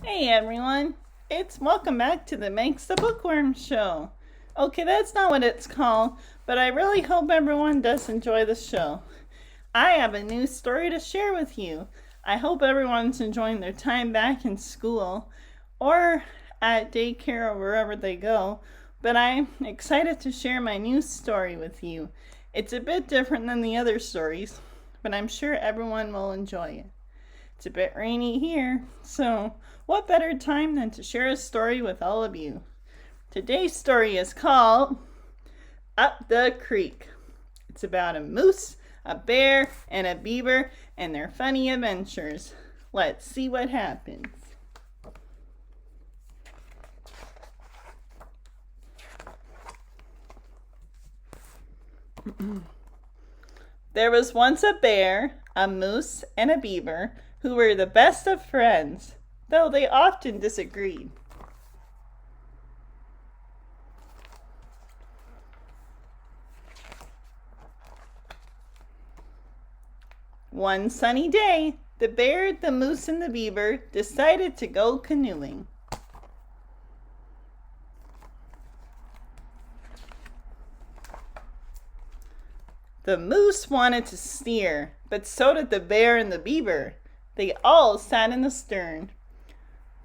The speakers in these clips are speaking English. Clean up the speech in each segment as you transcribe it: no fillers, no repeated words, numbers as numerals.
Hey everyone, welcome back to the Makes the Bookworm Show. Okay, that's not what it's called, but I really hope everyone does enjoy the show. I have a new story to share with you. I hope everyone's enjoying their time back in school or at daycare or wherever they go, but I'm excited to share my new story with you. It's a bit different than the other stories, but I'm sure everyone will enjoy it. It's a bit rainy here, so what better time than to share a story with all of you? Today's story is called Up the Creek. It's about a moose, a bear, and a beaver and their funny adventures. Let's see what happens. There was once a bear, a moose, and a beaver who were the best of friends, though they often disagreed. One sunny day, the bear, the moose, and the beaver decided to go canoeing. The moose wanted to steer, but so did the bear and the beaver. They all sat in the stern.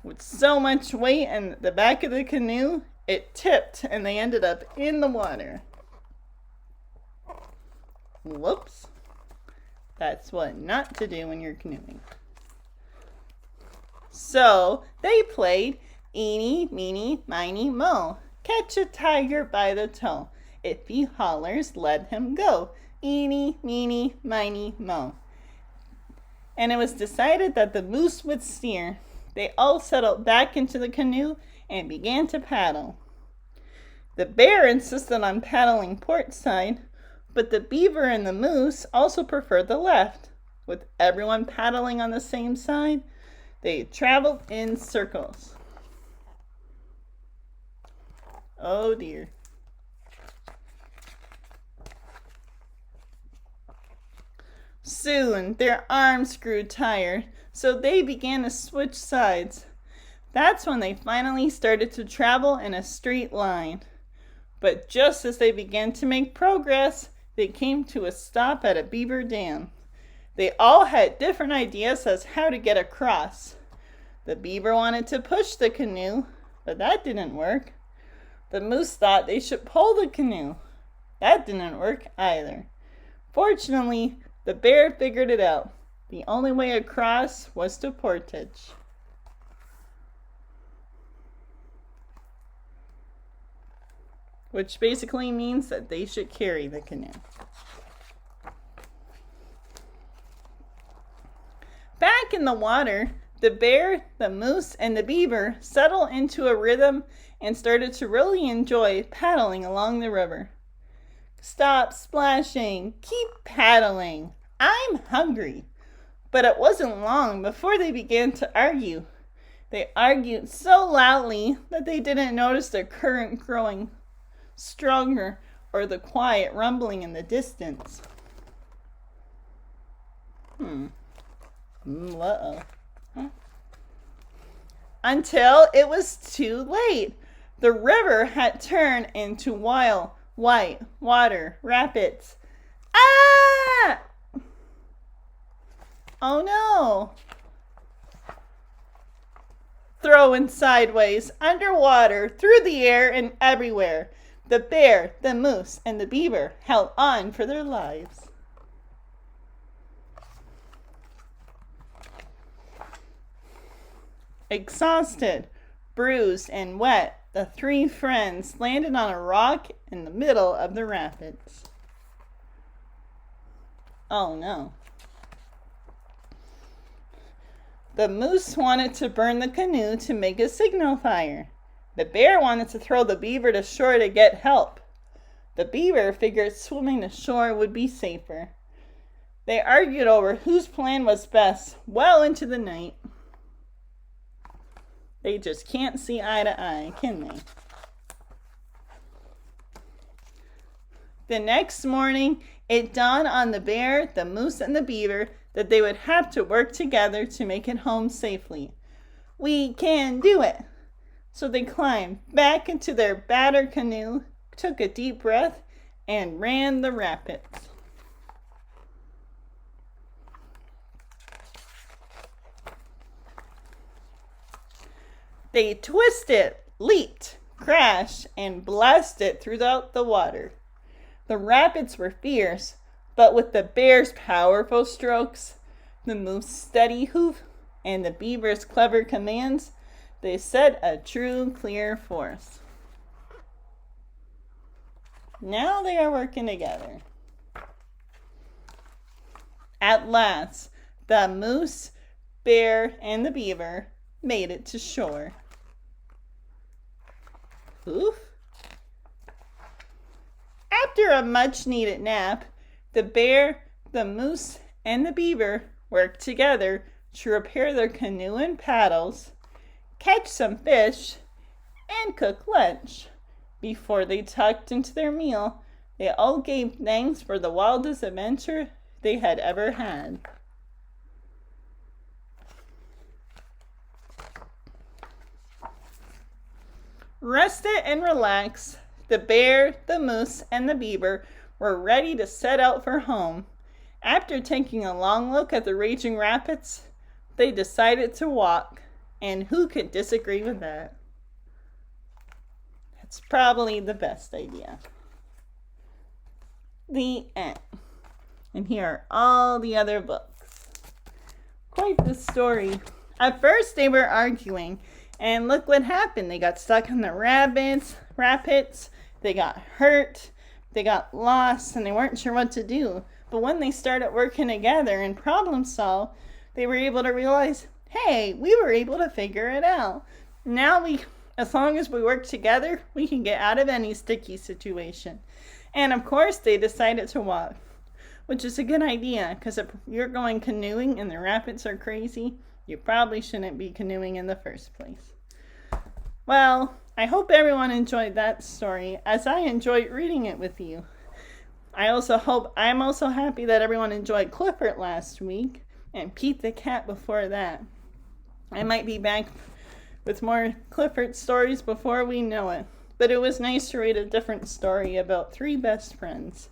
With so much weight in the back of the canoe, it tipped and they ended up in the water. Whoops. That's what not to do when you're canoeing. So they played eeny, meeny, miny, mo. Catch a tiger by the toe. If he hollers, let him go. Eeny, meeny, miny, mo. And it was decided that the moose would steer. They all settled back into the canoe and began to paddle. The bear insisted on paddling port side, but the beaver and the moose also preferred the left. With everyone paddling on the same side, they traveled in circles. Oh dear. Soon their arms grew tired, so they began to switch sides. That's when they finally started to travel in a straight line. But just as they began to make progress, they came to a stop at a beaver dam. They all had different ideas as how to get across. The beaver wanted to push the canoe, but that didn't work. The moose thought they should pull the canoe. That didn't work either. Fortunately, the bear figured it out. The only way across was to portage. Which basically means that they should carry the canoe. Back in the water, the bear, the moose, and the beaver settled into a rhythm and started to really enjoy paddling along the river. Stop splashing. Keep paddling. I'm hungry. But it wasn't long before they began to argue. They argued so loudly that they didn't notice the current growing stronger or the quiet rumbling in the distance. Uh-oh. Until it was too late. The river had turned into wild, white water rapids. Ah! Oh no! Throwing sideways, underwater, through the air, and everywhere. The bear, the moose, and the beaver held on for their lives. Exhausted, bruised, and wet, the three friends landed on a rock in the middle of the rapids. Oh no. The moose wanted to burn the canoe to make a signal fire. The bear wanted to throw the beaver to shore to get help. The beaver figured swimming to shore would be safer. They argued over whose plan was best well into the night. They just can't see eye to eye, can they? The next morning, it dawned on the bear, the moose, and the beaver that they would have to work together to make it home safely. We can do it. So they climbed back into their battered canoe, took a deep breath, and ran the rapids. They twisted, leaped, crashed, and blasted throughout the water. The rapids were fierce, but with the bear's powerful strokes, the moose's steady hoof, and the beaver's clever commands, they set a true clear force. Now they are working together. At last, the moose, bear, and the beaver made it to shore. Oof. After a much-needed nap, the bear, the moose, and the beaver worked together to repair their canoe and paddles, catch some fish, and cook lunch. Before they tucked into their meal, they all gave thanks for the wildest adventure they had ever had. Rested and relaxed, the bear, the moose, and the beaver were ready to set out for home. After taking a long look at the raging rapids, they decided to walk. And who could disagree with that? That's probably the best idea. The end. And here are all the other books. Quite the story. At first they were arguing, and look what happened. They got stuck in the rapids, they got hurt, they got lost, and they weren't sure what to do. But when they started working together and problem solve, they were able to realize, hey, we were able to figure it out. Now as long as we work together, we can get out of any sticky situation. And of course, they decided to walk, which is a good idea, because if you're going canoeing and the rapids are crazy, you probably shouldn't be canoeing in the first place. Well, I hope everyone enjoyed that story, as I enjoyed reading it with you. I'm also happy that everyone enjoyed Clifford last week, and Pete the cat before that. I might be back with more Clifford stories before we know it, but it was nice to read a different story about 3 best friends.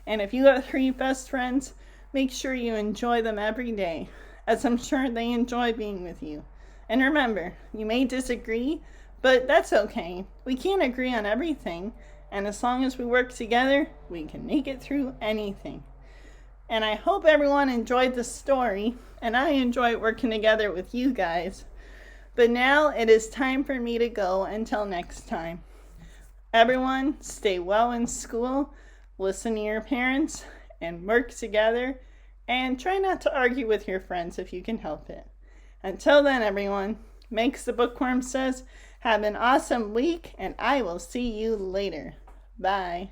And if you have 3 best friends, make sure you enjoy them every day, as I'm sure they enjoy being with you. And remember, you may disagree, but that's okay. We can't agree on everything, and as long as we work together, we can make it through anything. And I hope everyone enjoyed the story, and I enjoyed working together with you guys. But now it is time for me to go until next time. Everyone, stay well in school, listen to your parents, and work together, and try not to argue with your friends if you can help it. Until then, everyone, Makes the Bookworm says, have an awesome week, and I will see you later. Bye.